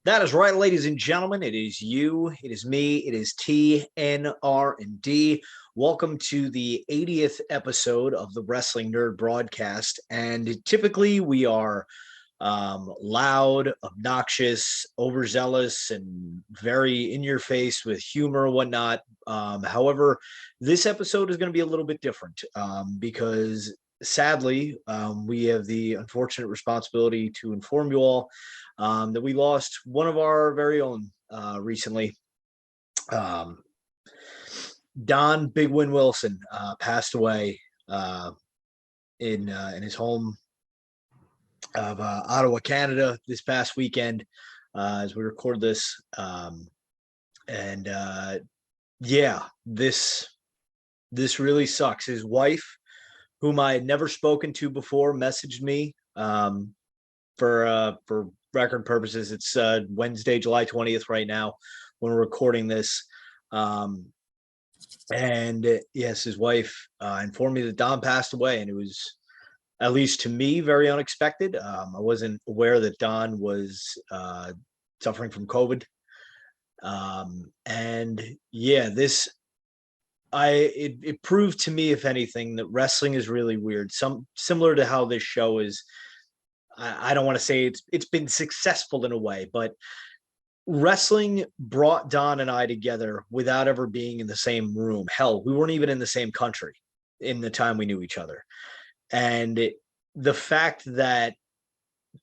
That is right, ladies and gentlemen. It is you, it is me, it is TNRD. Welcome to the 80th episode of the Wrestling Nerd broadcast. And typically we are loud, obnoxious, overzealous, and very in your face with humor and whatnot. However, this episode is going to be a little bit different because sadly, we have the unfortunate responsibility to inform you all that we lost one of our very own recently. Don BigWin Wilson passed away in his home of Ottawa, Canada, this past weekend as we record this. Yeah, this really sucks. His wife, whom I had never spoken to before, messaged me for record purposes. It's Wednesday, July 20th right now when we're recording this. Yes, his wife informed me that Don passed away, and it was, at least to me, very unexpected. I wasn't aware that Don was suffering from COVID. It proved to me, if anything, that wrestling is really weird. Similar to how this show is. I don't want to say it's been successful in a way, but wrestling brought Don and I together without ever being in the same room. Hell, we weren't even in the same country in the time we knew each other. And the fact that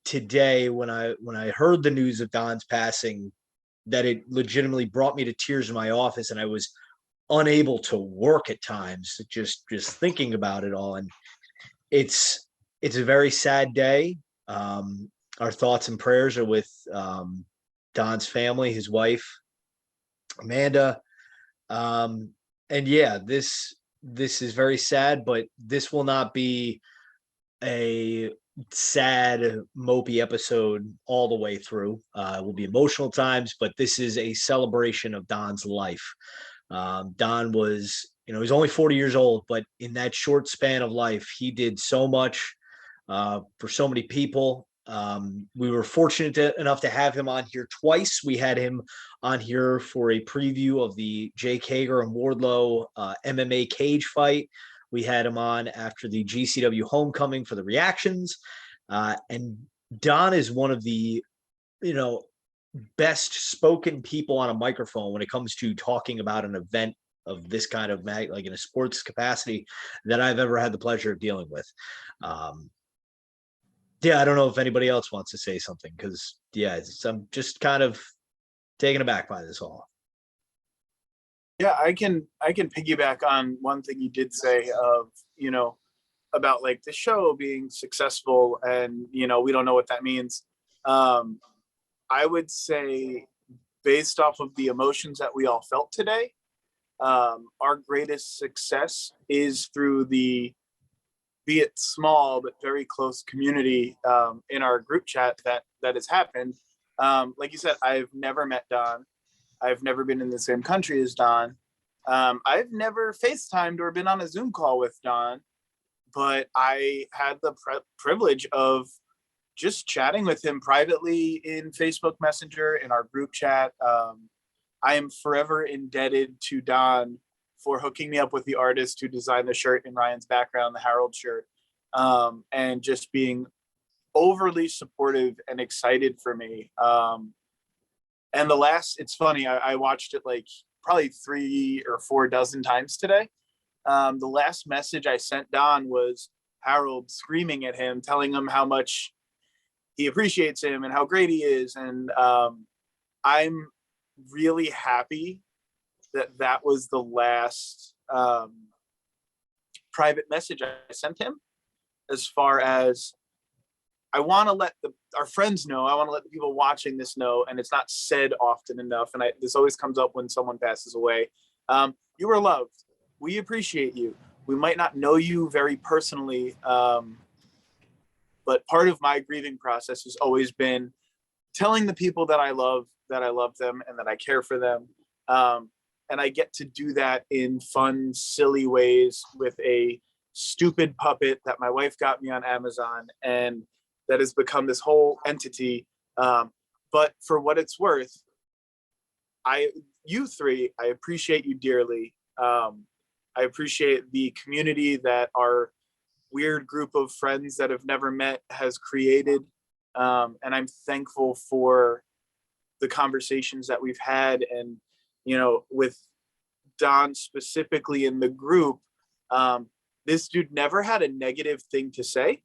today, when I heard the news of Don's passing, that it legitimately brought me to tears in my office, and I was unable to work at times, just thinking about it all. And it's a very sad day. Our thoughts and prayers are with Don's family, his wife, Amanda. This is very sad, but this will not be a sad, mopey episode all the way through. It will be emotional times, but this is a celebration of Don's life. Don was, he's only 40 years old, but in that short span of life, he did so much for so many people. We were fortunate enough to have him on here twice. We had him on here for a preview of the Jake Hager and Wardlow MMA cage fight. We had him on after the GCW homecoming for the reactions. And Don is one of the, best spoken people on a microphone when it comes to talking about an event of this kind of like in a sports capacity that I've ever had the pleasure of dealing with. I don't know if anybody else wants to say something, because I'm just kind of taken aback by this all. Yeah, I can piggyback on one thing you did say of, about like the show being successful, and we don't know what that means. I would say, based off of the emotions that we all felt today, our greatest success is through the, be it small but very close community in our group chat that has happened. Like you said, I've never met Don. I've never been in the same country as Don. I've never FaceTimed or been on a Zoom call with Don, but I had the privilege of just chatting with him privately in Facebook Messenger, in our group chat. I am forever indebted to Don for hooking me up with the artist who designed the shirt in Ryan's background, the Harold shirt, and just being overly supportive and excited for me. And it's funny, I watched it like probably 3 or 4 dozen times today. The last message I sent Don was Harold screaming at him, telling him how much he appreciates him and how great he is. And I'm really happy that was the last private message I sent him. As far as, I want to let our friends know, I want to let the people watching this know, and it's not said often enough, and this always comes up when someone passes away. You are loved. We appreciate you. We might not know you very personally, but part of my grieving process has always been telling the people that I love them and that I care for them. And I get to do that in fun, silly ways with a stupid puppet that my wife got me on Amazon, and that has become this whole entity. But for what it's worth, you three, I appreciate you dearly. I appreciate the community that our weird group of friends that have never met has created. And I'm thankful for the conversations that we've had. And, with Don specifically in the group, this dude never had a negative thing to say.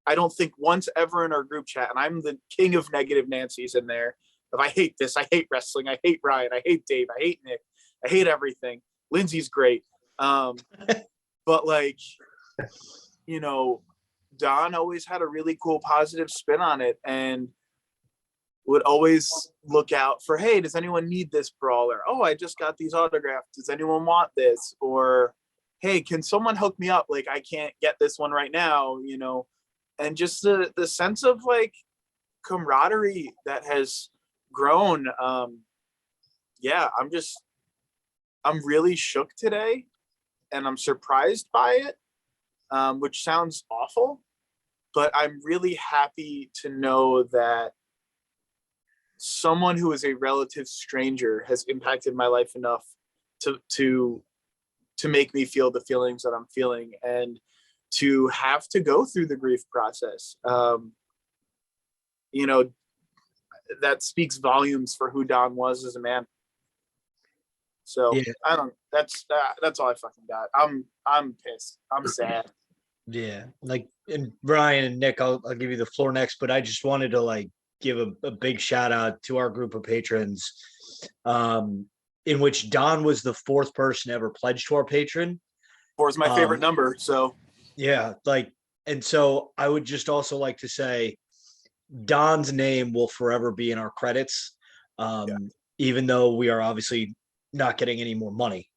I don't think once ever in our group chat, and I'm the king of negative Nancy's in there, of I hate this, I hate wrestling, I hate Ryan, I hate Dave, I hate Nick, I hate everything. Lindsay's great. But Don always had a really cool positive spin on it and would always look out for, hey, does anyone need this brawler? Oh, I just got these autographs. Does anyone want this? Or, hey, can someone hook me up? Like, I can't get this one right now, and just the sense of camaraderie that has grown. I'm really shook today and I'm surprised by it, which sounds awful, but I'm really happy to know that someone who is a relative stranger has impacted my life enough to make me feel the feelings that I'm feeling and to have to go through the grief process. That speaks volumes for who Don was as a man. So yeah. That's all I fucking got. I'm pissed. I'm sad. Yeah. And Brian and Nick, I'll give you the floor next, but I just wanted to give a big shout out to our group of patrons, in which Don was the fourth person ever pledged to our patron. Four is my favorite number. So yeah, and so I would just also like to say Don's name will forever be in our credits. Even though we are obviously not getting any more money.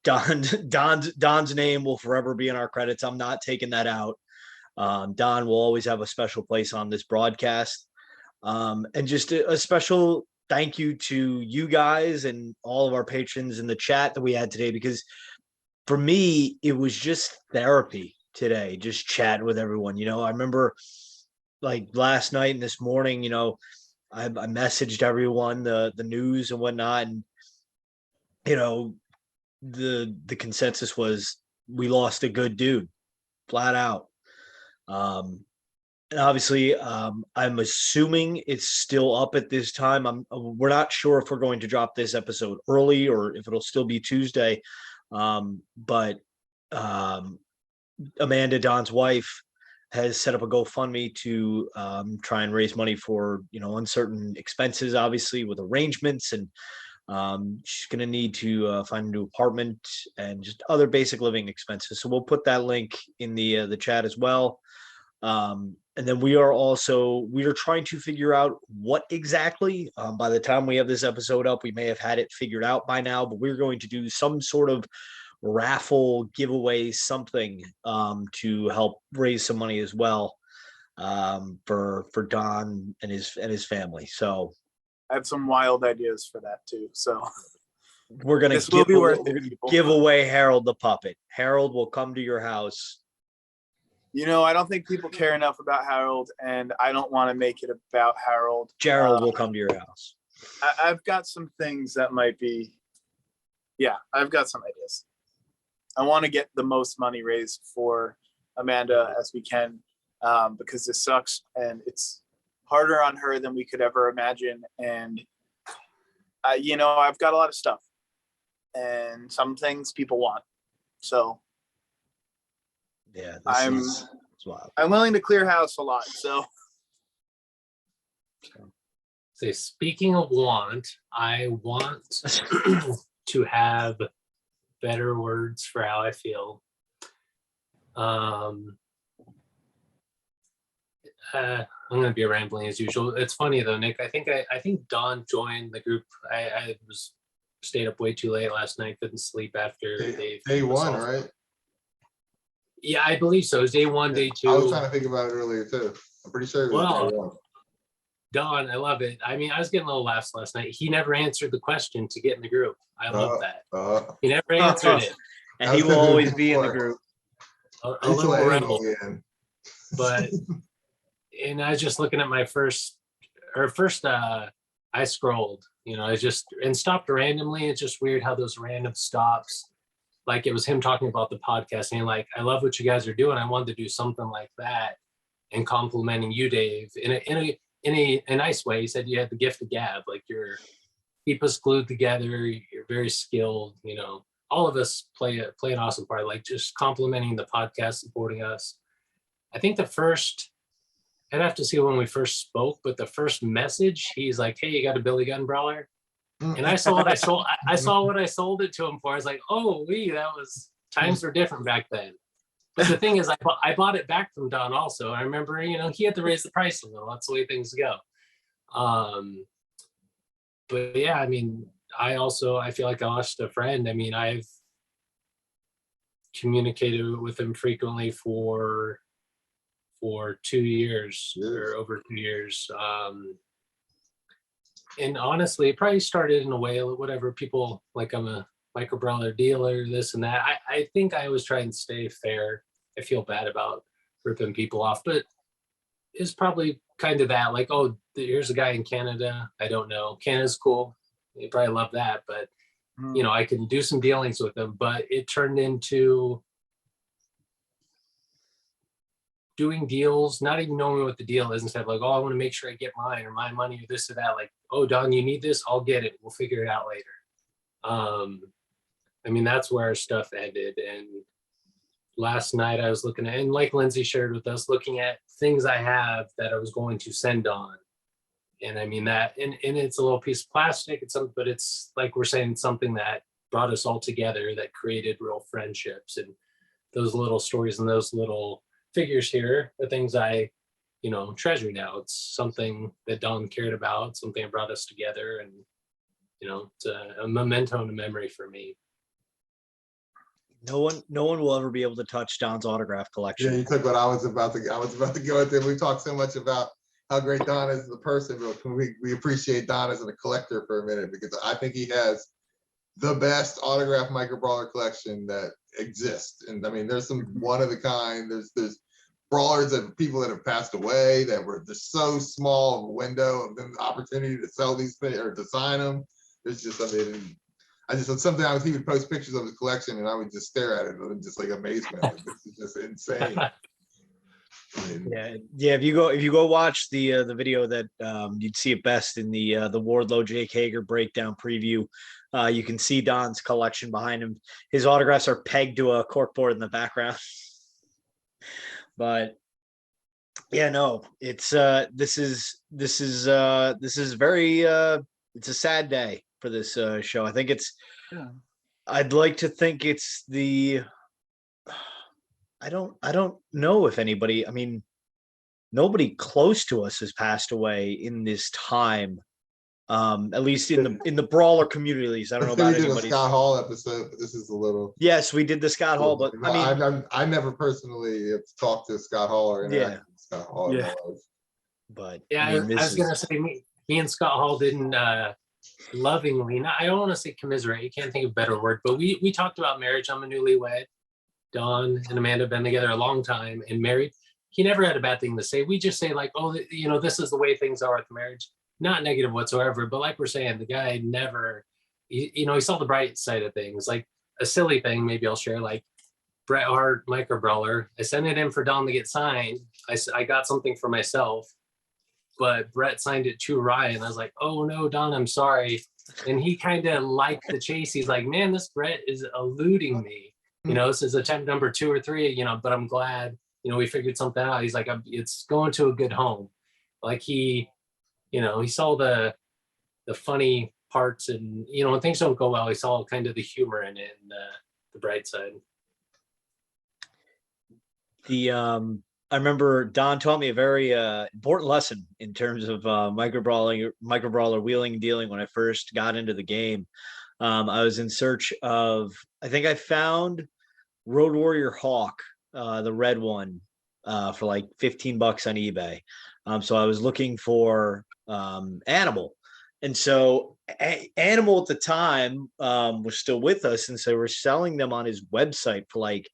Don's name will forever be in our credits. I'm not taking that out. Don will always have a special place on this broadcast. And just a special thank you to you guys and all of our patrons in the chat that we had today, because for me, it was just therapy today, just chatting with everyone. I remember last night and this morning, I messaged everyone the news and whatnot, and the consensus was we lost a good dude, flat out. And obviously, I'm assuming it's still up at this time. We're not sure if we're going to drop this episode early or if it'll still be Tuesday. But Amanda, Don's wife, has set up a GoFundMe to try and raise money for uncertain expenses, obviously with arrangements, and she's going to need to find a new apartment and just other basic living expenses. So we'll put that link in the chat as well. And then we are trying to figure out what exactly, by the time we have this episode up, we may have had it figured out by now, but we're going to do some sort of raffle giveaway, something to help raise some money as well, for Don and his family. So I have some wild ideas for that too. So we're going to give away Harold the puppet. Harold will come to your house. I don't think people care enough about Harold, and I don't want to make it about Harold. Gerald will come to your house. I've got some things that might be, I've got some ideas. I want to get the most money raised for Amanda as we can, because this sucks and it's harder on her than we could ever imagine. And, I've got a lot of stuff and some things people want. So yeah, I'm willing to clear house a lot. So speaking of want, I want to have better words for how I feel. I'm going to be rambling as usual. It's funny though, Nick. I think Don joined the group. I stayed up way too late last night. Couldn't sleep after day one, right? Yeah, I believe so. It was day one, day two. I was trying to think about it earlier too. I'm pretty sure it was day one. Don, I love it. I mean, I was getting a little laughs last night. He never answered the question to get in the group. I love that. He never answered it. And he will always be in the group. A little rebel. But, and I was just looking at my first I scrolled, I just and stopped randomly. It's just weird how those random stops, like it was him talking about the podcast and like, I love what you guys are doing. I wanted to do something like that, and complimenting you, Dave, in a nice way. He said you had the gift of gab, like you're keep us glued together. You're very skilled. All of us play an awesome part. Like just complimenting the podcast, supporting us. I think I'd have to see when we first spoke, but the first message, he's like, "Hey, you got a Billy Gunn brawler?" And I saw what I sold. I saw what I sold it to him for. I was like, "Oh, times were different back then." But the thing is, I bought it back from Don also. I remember, he had to raise the price a little. That's the way things go. But yeah, I mean, I feel like I lost a friend. I mean, I've communicated with him frequently for 2 years or over 2 years. And honestly, it probably started in a way, whatever people like, I'm a micro brawler dealer, this and that. I think I was trying to stay fair. I feel bad about ripping people off, but it's probably kind of that, like, oh, here's a guy in Canada. I don't know. Canada's cool. You probably love that, but I can do some dealings with them. But it turned into doing deals, not even knowing what the deal is, instead of like, oh, I want to make sure I get mine or my money or this or that. Like, oh, Don, you need this? I'll get it. We'll figure it out later. I mean, that's where our stuff ended. And last night I was looking at, and like Lindsay shared with us, looking at things I have that I was going to send on. And I mean that, and it's a little piece of plastic, but it's like we're saying, something that brought us all together, that created real friendships. And those little stories and those little figures here are things I, treasure now. It's something that Don cared about, something that brought us together, and it's a memento and a memory for me. No one will ever be able to touch Don's autograph collection. Yeah, you took what I was about to go into. We talked so much about how great Don is as a person, but we appreciate Don as a collector for a minute, because I think he has the best autograph micro brawler collection that exists. And I mean, there's some one of a kind. There's brawlers of people that have passed away that were just so small of a window of them, the opportunity to sell these things or to sign them. There's just, I just sometimes he would post pictures of his collection and I would just stare at it and just like amazement. Like, this is just insane. Yeah. If you go watch the video that you'd see it best in the Wardlow Jake Hager breakdown preview. You can see Don's collection behind him. His autographs are pegged to a corkboard in the background. But yeah, no, it's this is very it's a sad day for this show. I think I'd like to think it's I don't know if anybody, I mean, nobody close to us has passed away in this time. At least in the brawler community, at least. I don't know about anybody. Scott Hall episode, but this is a little. Yes, we did the Scott Hall, but I mean, I never personally have talked to Scott Hall or interacted with Scott Hall. Yeah. But yeah, I was gonna say me and Scott Hall didn't lovingly, I don't want to say commiserate, you can't think of a better word, but we talked about marriage. I'm a newlywed. Don and Amanda have been together a long time and married. He never had a bad thing to say. We just say like, oh, this is the way things are with marriage. Not negative whatsoever, but like we're saying, the guy never, he saw the bright side of things. Like a silly thing, maybe I'll share, like Bret Hart micro brawler. I sent it in for Don to get signed. I got something for myself, but Bret signed it to Ryan. I was like, oh no, Don, I'm sorry. And he kind of liked the chase. He's like, man, this Bret is eluding me. This is attempt number 2 or 3, but I'm glad, we figured something out. He's like, it's going to a good home. Like he saw the funny parts, and, when things don't go well, he saw kind of the humor in it and the bright side. I remember Don taught me a very important lesson in terms of micro brawler wheeling and dealing when I first got into the game. I was in search of, I think I found Road Warrior Hawk, the red one, for like $15 on eBay. So I was looking for Animal. And so Animal at the time was still with us. And so we're selling them on his website for like,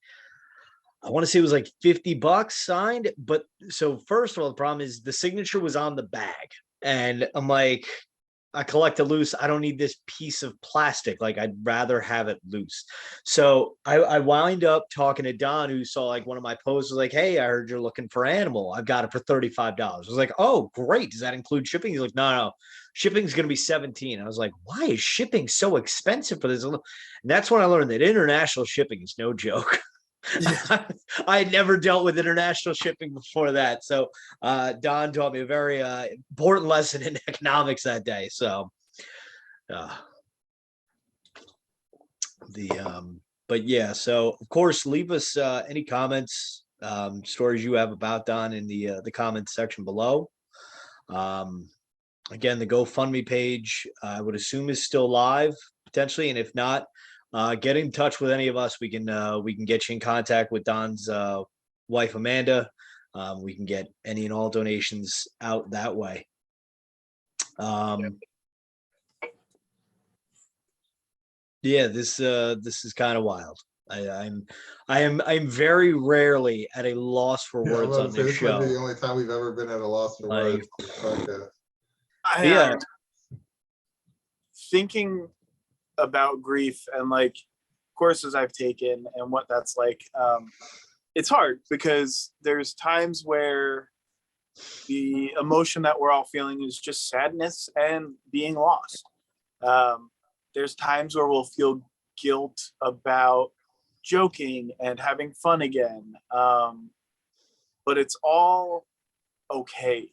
I want to say it was like $50 signed. But so first of all, the problem is the signature was on the bag. And I'm like, I collect it loose. I don't need this piece of plastic. Like, I'd rather have it loose. So I wind up talking to Don, who saw like one of my posts, was like, hey, I heard you're looking for animal. I've got it for $35. I was like, oh, great. Does that include shipping? He's like, no. Shipping's going to be 17. I was like, why is shipping so expensive for this? And that's when I learned that international shipping is no joke. I had never dealt with international shipping before that. So Don taught me a very important lesson in economics that day. So but yeah, so of course, leave us any comments, stories you have about Don in the comments section below. Again, the GoFundMe page, I would assume, is still live potentially, and if not, get in touch with any of us. We can get you in contact with Don's wife, Amanda. We can get any and all donations out that way. Yeah, this is kind of wild. I'm very rarely at a loss for words on this show. Might be the only time we've ever been at a loss for words. Yeah, thinking about grief and like courses I've taken and what that's like, it's hard because there's times where the emotion that we're all feeling is just sadness and being lost. There's times where we'll feel guilt about joking and having fun again, but it's all okay.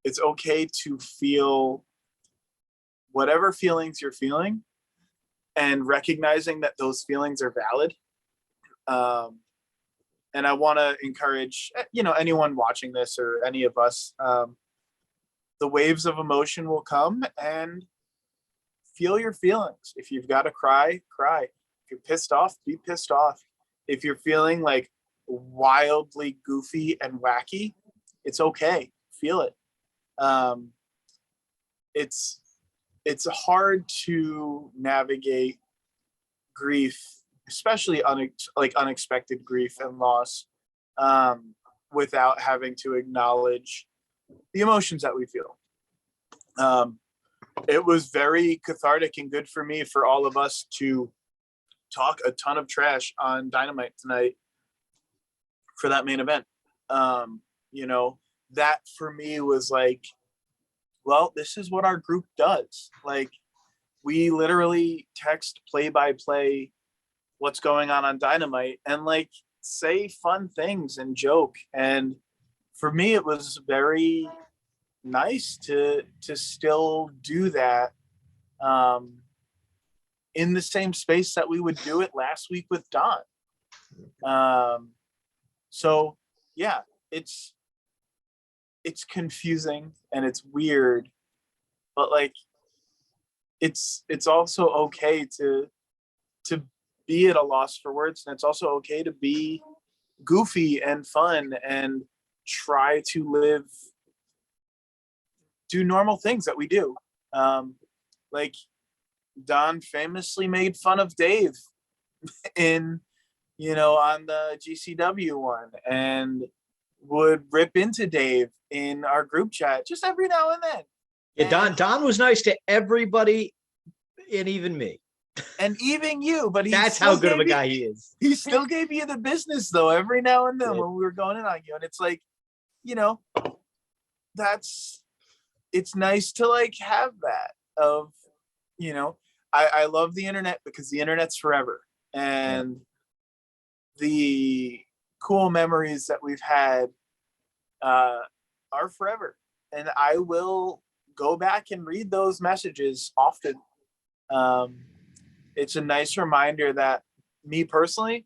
It's okay to feel whatever feelings you're feeling and recognizing that those feelings are valid. And I want to encourage, anyone watching this or any of us, the waves of emotion will come, and feel your feelings. If you've got to cry, cry. If you're pissed off, be pissed off. If you're feeling like wildly goofy and wacky, it's okay. Feel it. It's hard to navigate grief, especially unexpected grief and loss, without having to acknowledge the emotions that we feel. It was very cathartic and good for me, for all of us, to talk a ton of trash on Dynamite tonight for that main event. That for me was like, well, this is what our group does. Like, we literally text play-by-play what's going on Dynamite and like say fun things and joke. And for me, it was very nice to still do that in the same space that we would do it last week with Don. So yeah, it's confusing and it's weird, but like it's also okay to be at a loss for words, and it's also okay to be goofy and fun and try to do normal things that we do. Like Don famously made fun of Dave on the GCW one, and would rip into Dave in our group chat just every now and then. Yeah, Don was nice to everybody, and even me. And even you, but that's how good of a guy he is. He still gave you the business though every now and then when we were going in on you. And it's like, it's nice to like have that of, I love the internet because the internet's forever. And the cool memories that we've had are forever. And I will go back and read those messages often. It's a nice reminder that me personally,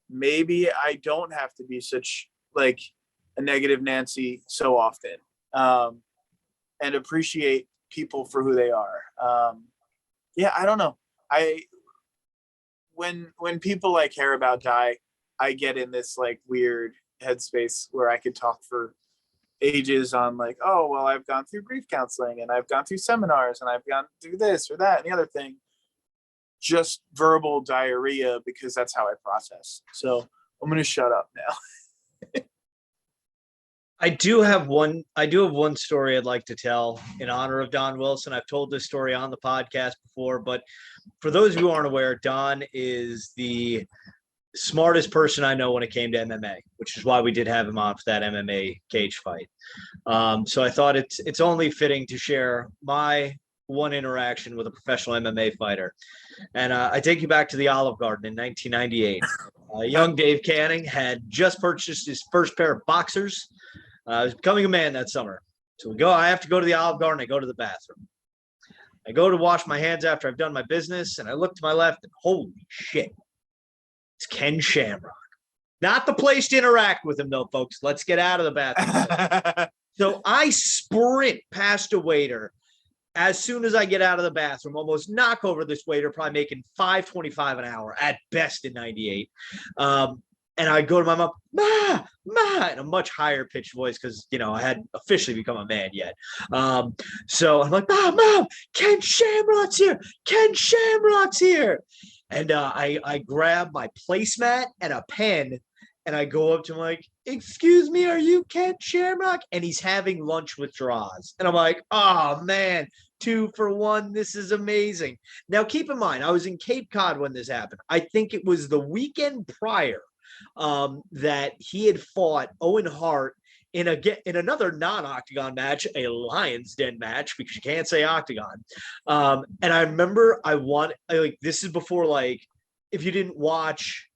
maybe I don't have to be such like a negative Nancy so often, and appreciate people for who they are. I don't know. When people like care about die, I get in this like weird headspace where I could talk for ages on like, oh, well, I've gone through grief counseling and I've gone through seminars and I've gone through this or that and the other thing. Just verbal diarrhea, because that's how I process. So I'm going to shut up now. I do have one story I'd like to tell in honor of Don Wilson. I've told this story on the podcast before, but for those of you who aren't aware, Don is the smartest person I know when it came to MMA, which is why we did have him on for that MMA cage fight. So I thought it's only fitting to share my one interaction with a professional MMA fighter. And I take you back to the Olive Garden in 1998. Young Dave Canning had just purchased his first pair of boxers. I was becoming a man that summer. So I have to go to the Olive Garden. I go to the bathroom. I go to wash my hands after I've done my business, and I look to my left, and holy shit, it's Ken Shamrock. Not the place to interact with him, though, folks. Let's get out of the bathroom. So I sprint past a waiter as soon as I get out of the bathroom, almost knock over this waiter, probably making $5.25 an hour at best in 98. And I go to my mom, Ma, in a much higher pitched voice because, I hadn't officially become a man yet. So I'm like, Mom, Ken Shamrock's here. Ken Shamrock's here. And I grab my placemat and a pen, and I go up to him like, excuse me, are you Ken Shamrock? And he's having lunch with Draws. And I'm like, oh, man, 2 for 1. This is amazing. Now, keep in mind, I was in Cape Cod when this happened. I think it was the weekend prior that he had fought Owen Hart in another non-octagon match, a Lion's Den match, because you can't say octagon. And I remember this is before, if you didn't watch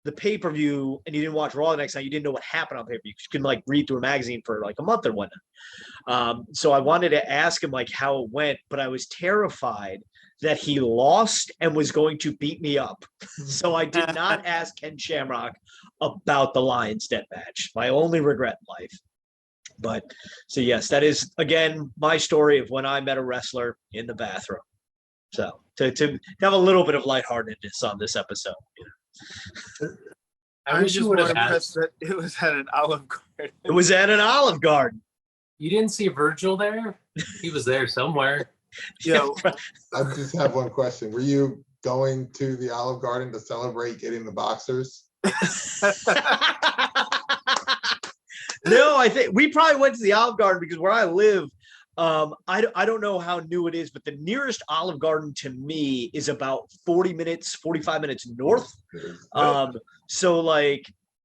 the pay-per-view and you didn't watch Raw the next night, you didn't know what happened on pay-per-view. You couldn't read through a magazine for a month or whatnot. So I wanted to ask him how it went, but I was terrified that he lost and was going to beat me up. So I did not ask Ken Shamrock about the Lions Den match. My only regret in life. But so yes, that is again my story of when I met a wrestler in the bathroom. So to have a little bit of lightheartedness on this episode. I wish you would have impressed that it was at an Olive Garden. It was at an Olive Garden. You didn't see Virgil there? He was there somewhere. Yo, I just have one question. Were you going to the Olive Garden to celebrate getting the boxers? No, I think we probably went to the Olive Garden because where I live, I don't know how new it is, but the nearest Olive Garden to me is about 45 minutes north. So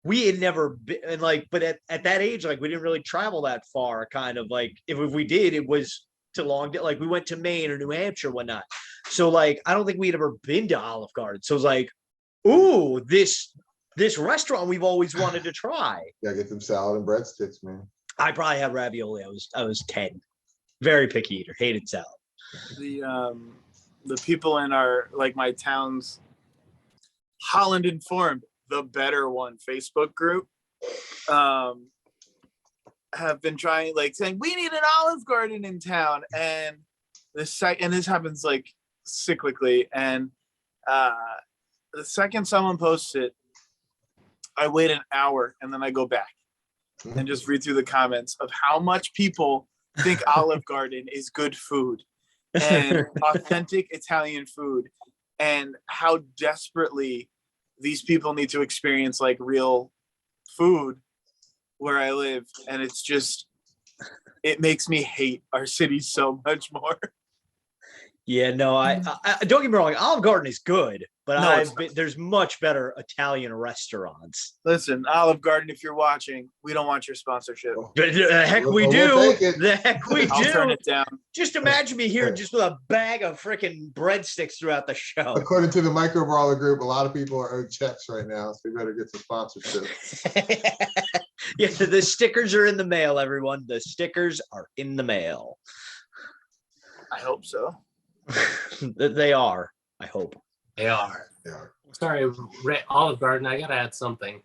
we had never been but at that age, we didn't really travel that far. Kind of if we did, it was to long, we went to Maine or New Hampshire, whatnot. So I don't think we'd ever been to Olive Garden. So it's ooh, this restaurant we've always wanted to try. Gotta get some salad and breadsticks, man. I probably had ravioli. I was 10. Very picky eater. Hated salad. The people in our my town's Holland Informed, the better one Facebook group, have been trying saying we need an Olive Garden in town, and this happens cyclically, and the second someone posts it, I wait an hour and then I go back and just read through the comments of how much people think Olive Garden is good food and authentic Italian food, and how desperately these people need to experience real food where I live. And it makes me hate our city so much more. Yeah, no, I don't get me wrong. Olive Garden is good, but No, there's much better Italian restaurants. Listen, Olive Garden, if you're watching, we don't want your sponsorship. But the heck we We'll do. take it. The heck we I'll turn do. it down. Just imagine me here just with a bag of freaking breadsticks throughout the show. According to the Micro Brawler group, a lot of people are owed checks right now, so we better get some sponsorship. Yeah, the stickers are in the mail, everyone. The stickers are in the mail. I hope so. They are, I hope. They are. Yeah. Sorry, Olive Garden, I gotta add something.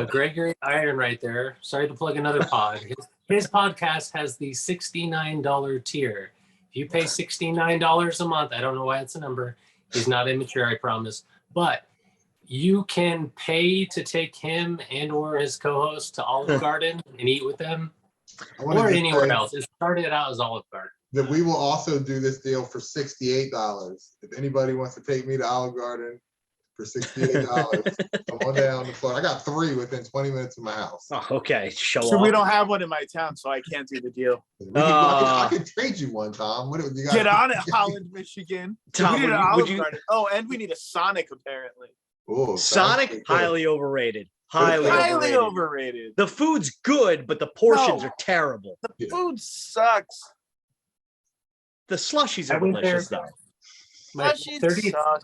Gregory Iron right there. Sorry to plug another pod. His podcast has the $69 tier. If you pay $69 a month, I don't know why it's a number. He's not immature, I promise. But you can pay to take him and or his co-host to Olive Garden and eat with them, or anywhere else. It started out as Olive Garden. That we will also do this deal for $68. If anybody wants to take me to Olive Garden, for $68. Come on down to Florida. I got 3 within 20 minutes of my house. Oh, okay, show So off. we don't have one in my town, so I can't do the deal. I can trade you one, Tom. What you got? Get on it, Holland, Michigan. Tom, we need would an you- would Olive you- Garden. Oh, and we need a Sonic apparently. Ooh, Sonic, sounds good. highly overrated. Highly Highly overrated. overrated. The food's good, but the portions No. are terrible. The Yeah. food sucks. The slushies I are went there. delicious, though. My Slushies 30th suck.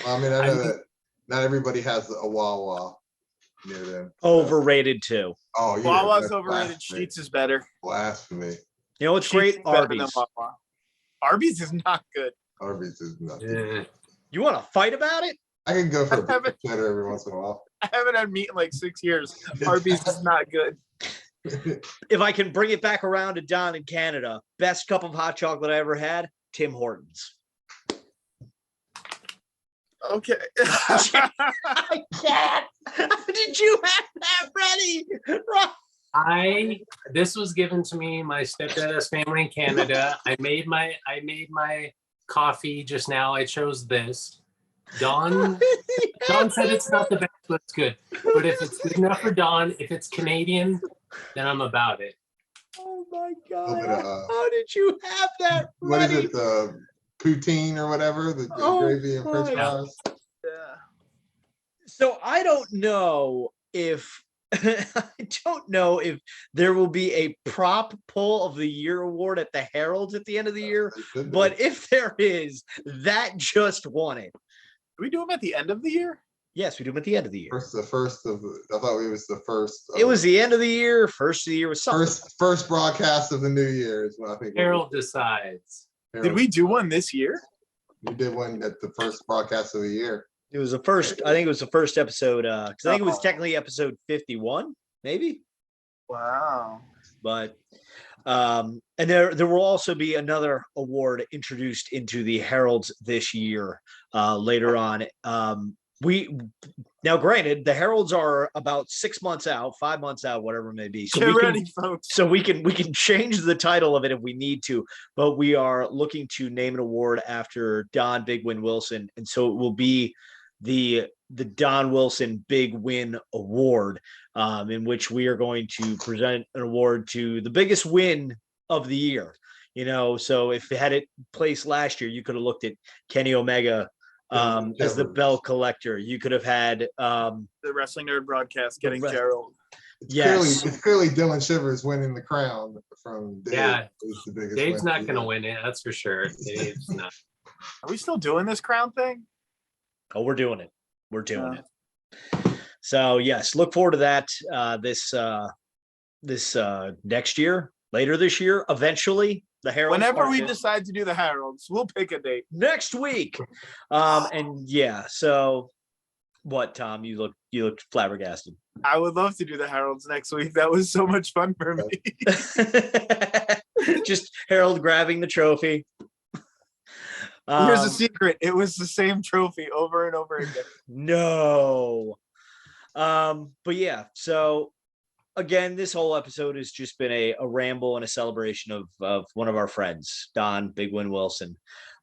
Well, I mean, I know that not everybody has a Wawa near them. so- Overrated too. Oh, yeah. Wawa's that's overrated. blasphemy. Sheetz is better. Blasphemy. You know what's Sheetz great? is better than Arby's. Wawa. Arby's is not good. Arby's is nothing. eh, You want to fight about it? I can go for a I haven't- beef cheddar every once in a while. I haven't had meat in like 6 years. Arby's is not good. If I can bring it back around to Don in Canada, best cup of hot chocolate I ever had, Tim Hortons. Okay. I can't. Did you have that ready? this was given to me. My stepdad has family in Canada. I made my coffee just now. I chose this. Don said it's not the best, but it's good. But if it's good enough for Don, if it's Canadian, then I'm about it. Oh my little bit god! of, How did you have that What is ready? it? The poutine or whatever? The Oh, gravy and french my. fries? Yeah. So I don't know if there will be a prop pull of the year award at the Heralds at the end of the year, It should be. but if there is, that just won it. Do we do them at the end of the year? Yes, we do them at the end of the year. the first of, I thought it was the first. It was the end of the year, first of the year was something. first broadcast of the new year is what I think. it was. Harold decides. Did we do one this year? We did one at the first broadcast of the year. It was the first, I think it was the first episode, because I think it was Oh. technically episode 51, maybe. Wow. But and there will also be another award introduced into the Heralds this year later on. Now granted, the Heralds are about 6 months out, 5 months out, whatever it may be. So Get we can, ready, folks. so we can change the title of it if we need to, but we are looking to name an award after Don BigWin Wilson, and so it will be the Don Wilson Big Win Award, in which we are going to present an award to the biggest win of the year. You know, so if it had it placed last year, you could have looked at Kenny Omega as the bell collector. You could have had The Wrestling Nerd broadcast getting rest- Gerald. yes. It's clearly Dylan Shivers winning the crown from Dave. Yeah. is the biggest Dave's win. not going to win it. That's for sure. Dave's not. Are we still doing this crown thing? Oh, we're doing it. We're doing it. So yes, look forward to that this next year, later this year, eventually. The Herald. Whenever we decide to do the Heralds, we'll pick a date. next week. And yeah, so what, Tom? You looked flabbergasted. I would love to do the Heralds next week. That was so much fun for me. Just Harold grabbing the trophy. Here's a secret. It was the same trophy over and over again. No. But yeah, so again, this whole episode has just been a ramble and a celebration of one of our friends, Don BigWin Wilson.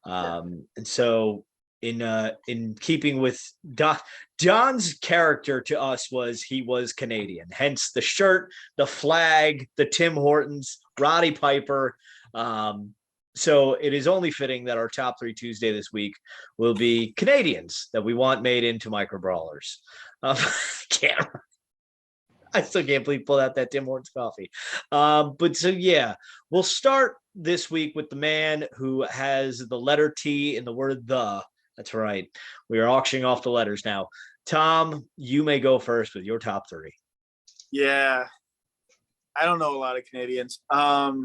And so in keeping with Don's character to us he was Canadian, hence the shirt, the flag, the Tim Hortons, Roddy Piper. So it is only fitting that our top 3 Tuesday this week will be Canadians that we want made into micro brawlers. I still can't believe pulled out that Tim Hortons coffee. But so yeah, we'll start this week with the man who has the letter T in the word the. That's right. We are auctioning off the letters now. Tom, you may go first with your top 3. Yeah. I don't know a lot of Canadians. I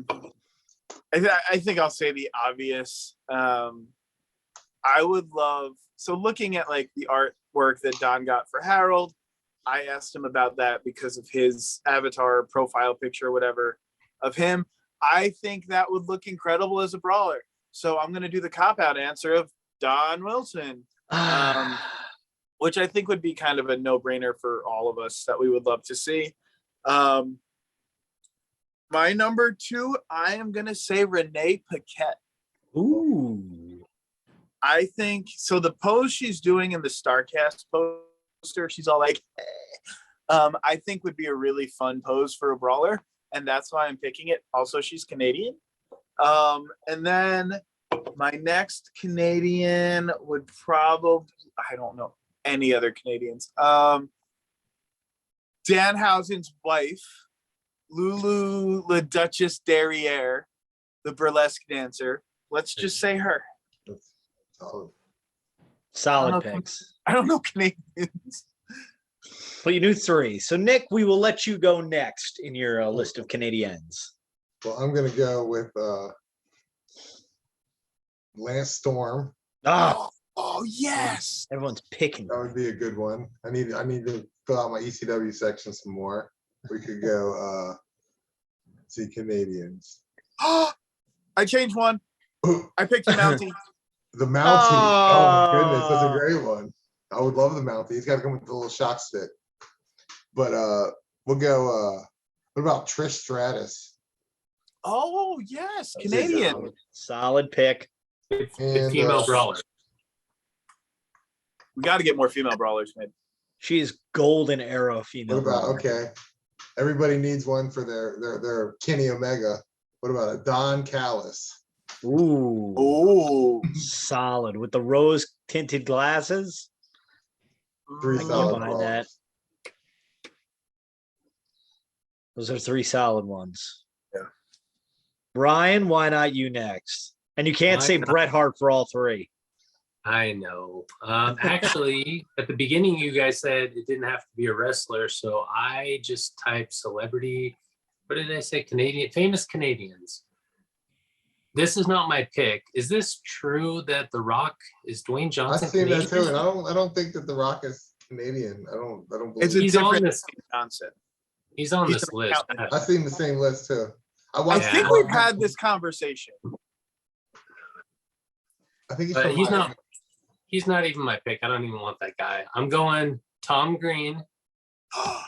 think I'll say the obvious. I would love, so looking at like the artwork that Don got for Harold, I asked him about that because of his avatar profile picture, whatever, of him. I think that would look incredible as a brawler. So I'm going to do the cop-out answer of Don Wilson, which I think would be kind of a no-brainer for all of us that we would love to see. My number 2, I am going to say Renee Paquette. Ooh. I think so. The pose she's doing in the StarCast poster, she's all like, I think would be a really fun pose for a brawler, and that's why I'm picking it. Also, she's Canadian. And then my next Canadian would probably, I don't know any other Canadians. Danhausen's wife, Lulu La Duchess Derriere, the burlesque dancer. Let's just say her. Solid. Solid picks. I don't know Canadians. Well, you knew 3. So, Nick, we will let you go next in your list of Canadians. Well, I'm gonna go with Lance Storm. Oh yes. Everyone's picking. That would be a good one. I need to fill out my ECW section some more. We could go see Canadians. I changed one. I picked the Mountie. The Mountie. Oh my goodness, that's a great one. I would love the Mountie. He's got to come with a little shock stick. But we'll go. What about Trish Stratus? Oh yes, Canadian. Solid pick. Good And, female brawler. We got to get more female brawlers, man. She is golden era female. What about brawler. okay? Everybody needs one for their Kenny Omega. What about a Don Callis? Ooh. Oh, Solid with the rose tinted glasses. 3 I can't solid buy that. balls. Those are 3 solid ones. Yeah. Brian, why not you next? And you can't Why say not? Bret Hart for all 3. I know. Actually, at the beginning, you guys said it didn't have to be a wrestler, so I just typed celebrity. What did I say? Canadian, famous Canadians. This is not my pick. Is this true that The Rock is Dwayne I've Johnson? seen that Canadian? too, and I don't think that The Rock is Canadian. I don't believe. it's a He's on different this- Johnson. He's on He's this an list. accountant. I've seen the same list too. I watched Yeah. think it. we've had this conversation. I think he's But from he's Miami. not. He's not even my pick. I don't even want that guy. I'm going Tom Green. Yeah.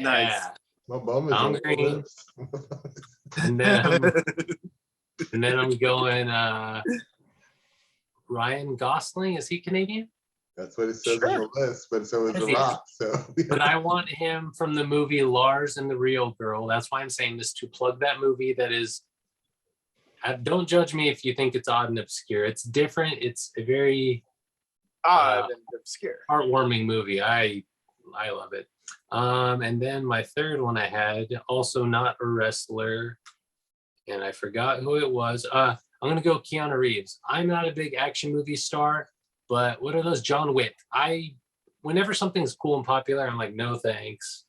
Nice. My bum is Tom on the Green. list. And then I'm going Ryan Gosling. Is he Canadian? That's what it says on Sure. the list, but so is Is The he? Rock. So But I want him from the movie Lars and the Real Girl. That's why I'm saying this, to plug that movie that is. Don't judge me if you think it's odd and obscure. It's different. It's a very Odd and obscure. heartwarming movie. I love it. And then my third one I had, also not a wrestler, and I forgot who it was. I'm gonna go Keanu Reeves. I'm not a big action movie star, but what are those? John Wick. Whenever something's cool and popular, I'm like, no thanks.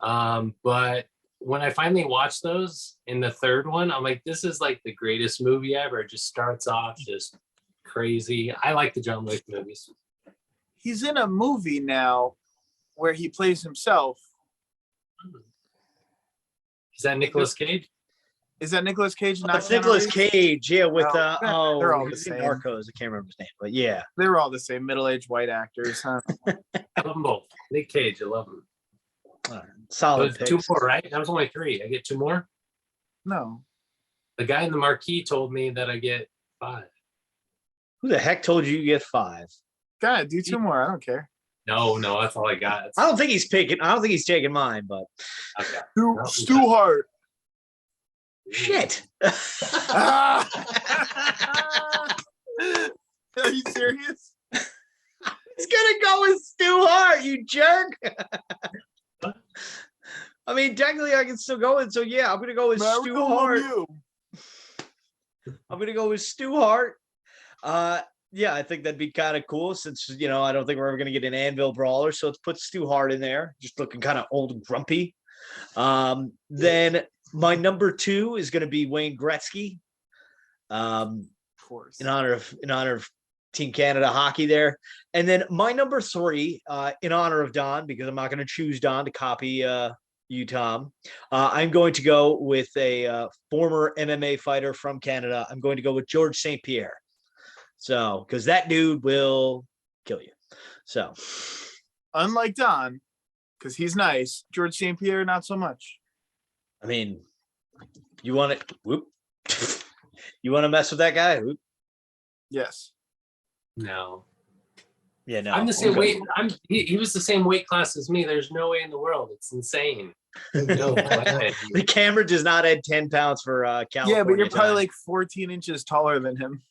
But when I finally watched those in the third one, I'm like, this is like the greatest movie ever. It just starts off just crazy. I like the John Wick movies. He's in a movie now where he plays himself. Is that Nicolas Cage? Is that Nicolas Cage? Oh, Not it's Nicolas Keanu Reeves? Cage, yeah, with No, they're all the who's in same. Narcos. I can't remember his name, but yeah. They're all the same middle-aged white actors, huh? I love them both. Nick Cage, I love him. All right. Solid Those 2 picks. more, right? That was only 3. I get 2 more. No. The guy in the marquee told me that I get 5. Who the heck told you get 5? God, do 2 more. I don't care. No, that's all I got. I don't think he's picking. I don't think he's taking mine, but Okay. Stu Hart. shit. Ah! Are you serious? He's gonna go with Stu Hart, you jerk. I mean, technically, I can still go with. So yeah, I'm gonna go with Man, we're Stu going Hart. with you. I'm gonna go with Stu Hart. Yeah, I think that'd be kind of cool since I don't think we're ever gonna get an Anvil brawler. So let's put Stu Hart in there, just looking kind of old and grumpy. Then my number 2 is gonna be Wayne Gretzky. Of course. In honor of Team Canada hockey there. And then my number 3, in honor of Don, because I'm not going to choose Don to copy you, Tom. I'm going to go with a former MMA fighter from Canada. I'm going to go with George St. Pierre. So, because that dude will kill you. So, Unlike Don, because he's nice. George St. Pierre, not so much. I mean, you want to mess with that guy? Whoop. Yes. No. Yeah, no. I'm the same okay. weight. He was the same weight class as me. There's no way in the world. It's insane. No way. The camera does not add 10 pounds for California. Yeah, but you're probably time. like 14 inches taller than him.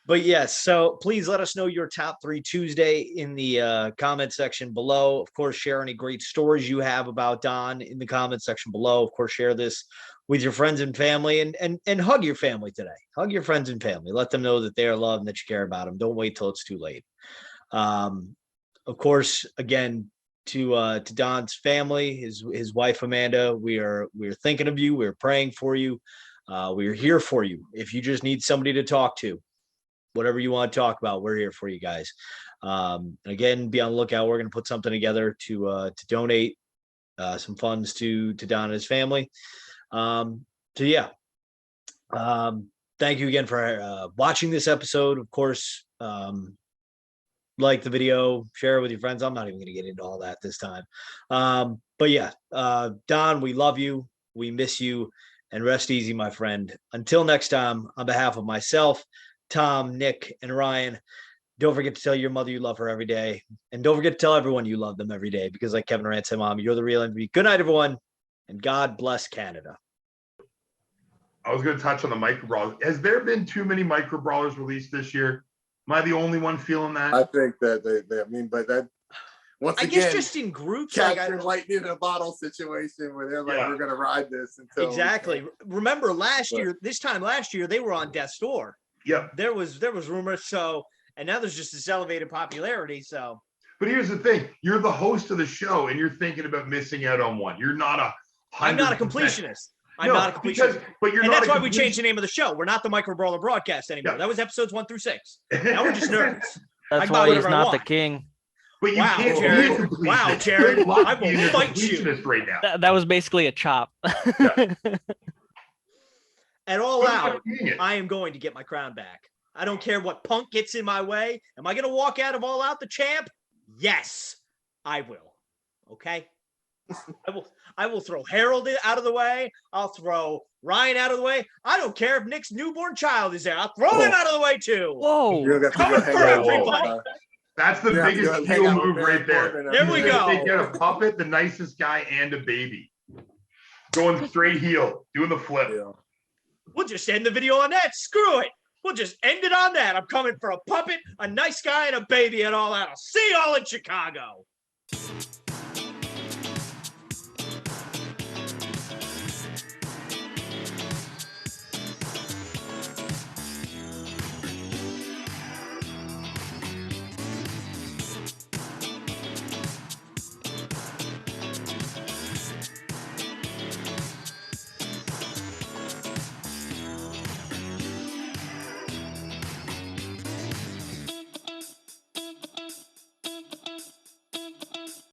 But yes, so please let us know your top 3 Tuesday in the comment section below. Of course, share any great stories you have about Don in the comment section below. Of course, share this with your friends and family, and hug your family today. Hug your friends and family. Let them know that they are loved and that you care about them. Don't wait till it's too late. Of course, again, to Don's family, his wife Amanda, we're thinking of you. We're praying for you. We're here for you. If you just need somebody to talk to, whatever you want to talk about, we're here for you guys. Again, be on the lookout. We're going to put something together to donate some funds to Don and his family. So yeah, thank you again for watching this episode. Of course, like the video, share it with your friends. I'm not even going to get into all that this time. But yeah, Don, we love you. We miss you, and rest easy, my friend. Until next time, on behalf of myself, Tom, Nick, and Ryan, don't forget to tell your mother you love her every day. And don't forget to tell everyone you love them every day, because like Kevin Durant said, Mom, you're the real MVP. Good night, everyone, and God bless Canada. I was going to touch on the micro brawlers. Has there been too many micro brawlers released this year? Am I the only one feeling that? I think that I mean, but that once I again, guess just in groups, like capture lightning in a bottle situation where they're like, Yeah. we're gonna ride this until exactly. Remember this time last year, they were on death's door. Yep. There was rumors. So, and now there's just this elevated popularity. So, But here's the thing: you're the host of the show, and you're thinking about missing out on one. You're not a. I'm not a 100%. completionist. I'm No, not a completionist. but you're And not that's a why we changed the name of the show. We're not the Micro Brawler broadcast anymore. Yeah. That was episodes 1 through 6. Now we're just nerds. I That's can buy why he's whatever I not the want. king. But you Wow, can't Jared. be a completionist. Wow, Jared. Good luck I will being a fight you. completionist right now. That was basically a chop. At all Good out, luck being it. I am going to get my crown back. I don't care what Punk gets in my way. Am I going to walk out of All Out the champ? Yes, I will. Okay? I will throw Harold out of the way. I'll throw Ryan out of the way. I don't care if Nick's newborn child is there. I'll throw him out of the way too. Whoa. You're gonna Coming have to for go hang out with, everybody. That's the you're gonna have to biggest go hang heel out with move Baron right there. Corbin. There we He's gonna go. take out a puppet, the nicest guy, and a baby. Going straight heel, doing the flip. Yeah. We'll just end the video on that. Screw it. We'll just end it on that. I'm coming for a puppet, a nice guy, and a baby and all that. I'll see y'all in Chicago.